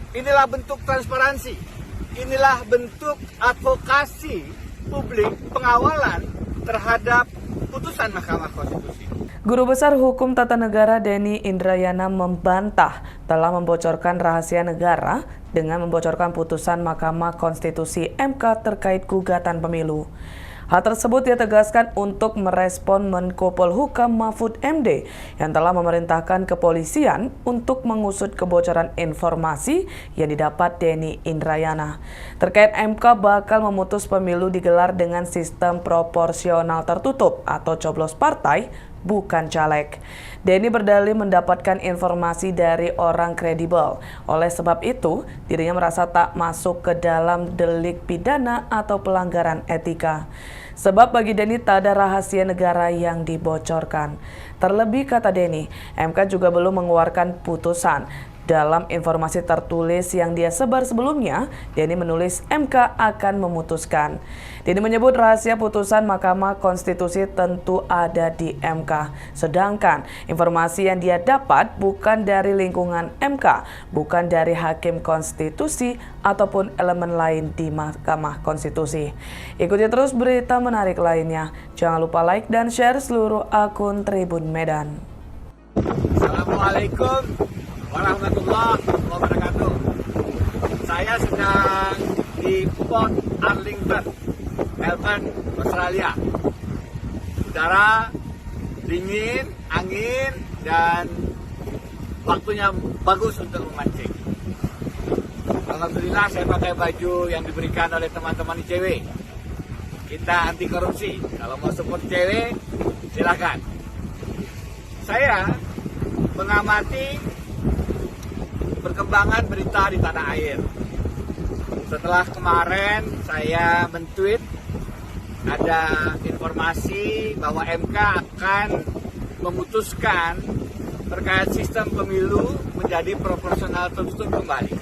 Inilah bentuk transparansi, inilah bentuk advokasi publik pengawalan terhadap putusan Mahkamah Konstitusi. Guru Besar Hukum Tata Negara Denny Indrayana membantah telah membocorkan rahasia negara dengan membocorkan putusan Mahkamah Konstitusi MK terkait gugatan pemilu. Hal tersebut dia tegaskan untuk merespon Menko Polhukam Mahfud MD yang telah memerintahkan kepolisian untuk mengusut kebocoran informasi yang didapat Denny Indrayana. Terkait MK bakal memutus pemilu digelar dengan sistem proporsional tertutup atau coblos partai, bukan caleg. Denny berdalih mendapatkan informasi dari orang kredibel. Oleh sebab itu, dirinya merasa tak masuk ke dalam delik pidana atau pelanggaran etika. Sebab bagi Denny tak ada rahasia negara yang dibocorkan. Terlebih, kata Denny, MK juga belum mengeluarkan putusan. Dalam informasi tertulis yang dia sebar sebelumnya, Denny menulis MK akan memutuskan. Denny menyebut rahasia putusan Mahkamah Konstitusi tentu ada di MK. Sedangkan informasi yang dia dapat bukan dari lingkungan MK, bukan dari Hakim Konstitusi ataupun elemen lain di Mahkamah Konstitusi. Ikuti terus berita menarik lainnya. Jangan lupa like dan share seluruh akun Tribun Medan. Assalamualaikum warahmatullahi wabarakatuh. Saya sedang di Port Arlington, Melbourne, Australia. Udara dingin, angin, dan waktunya bagus untuk memancing. Alhamdulillah saya pakai baju yang diberikan oleh teman-teman ICW. Kita anti korupsi. Kalau mau support ICW, silakan. Saya mengamati perkembangan berita di tanah air. Setelah kemarin saya men-tweet ada informasi bahwa MK akan memutuskan terkait sistem pemilu menjadi proporsional tertutup kembali.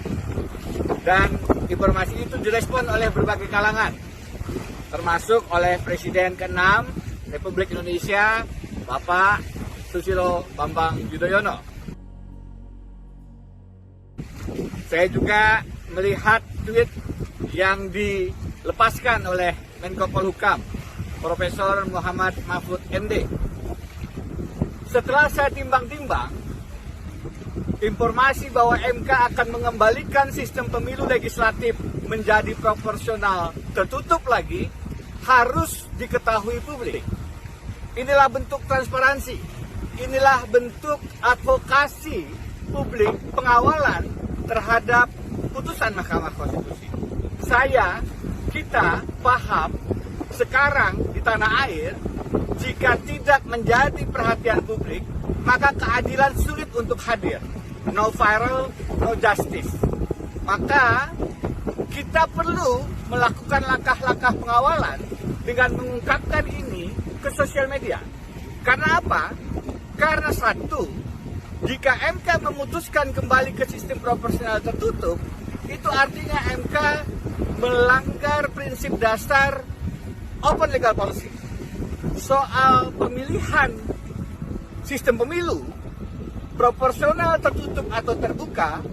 Dan informasi itu direspon oleh berbagai kalangan, termasuk oleh Presiden ke-6 Republik Indonesia, Bapak Susilo Bambang Yudhoyono. Saya juga melihat tweet yang dilepaskan oleh Menko Polhukam, Profesor Muhammad Mahfud MD. Setelah saya timbang-timbang, informasi bahwa MK akan mengembalikan sistem pemilu legislatif menjadi proporsional tertutup lagi harus diketahui publik. Inilah bentuk transparansi, inilah bentuk advokasi publik pengawalan terhadap putusan Mahkamah Konstitusi. Kita paham sekarang di tanah air, jika tidak menjadi perhatian publik, maka keadilan sulit untuk hadir. No viral, no justice. Maka kita perlu melakukan langkah-langkah pengawalan dengan mengungkapkan ini ke sosial media. Karena apa? Karena satu, jika MK memutuskan kembali ke sistem proporsional tertutup, itu artinya MK melanggar prinsip dasar open legal policy. Soal pemilihan sistem pemilu, proporsional tertutup atau terbuka,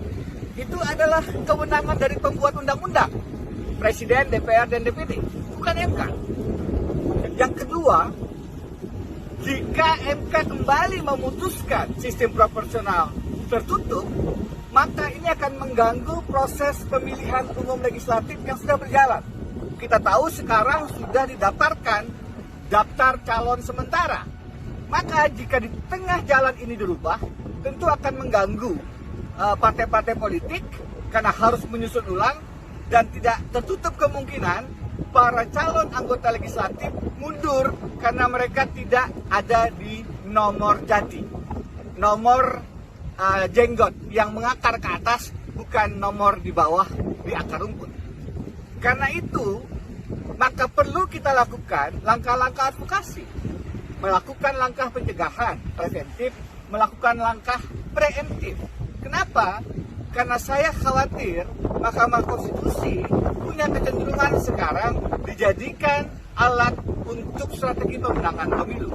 itu adalah kewenangan dari pembuat undang-undang, Presiden, DPR, dan DPD, bukan MK. Yang kedua, jika MK kembali memutuskan sistem proporsional tertutup, maka ini akan mengganggu proses pemilihan umum legislatif yang sudah berjalan. Kita tahu sekarang sudah didaftarkan daftar calon sementara. Maka jika di tengah jalan ini dirubah, tentu akan mengganggu partai-partai politik karena harus menyusun ulang dan tidak tertutup kemungkinan para calon anggota legislatif mundur karena mereka tidak ada di nomor jati, nomor jenggot yang mengakar ke atas, bukan nomor di bawah di akar rumput. Karena itu, maka perlu kita lakukan langkah-langkah advokasi, melakukan langkah pencegahan preventif, melakukan langkah preemptif. Kenapa? Karena saya khawatir Mahkamah Konstitusi punya kecenderungan sekarang dijadikan alat untuk strategi pemenangan pemilu.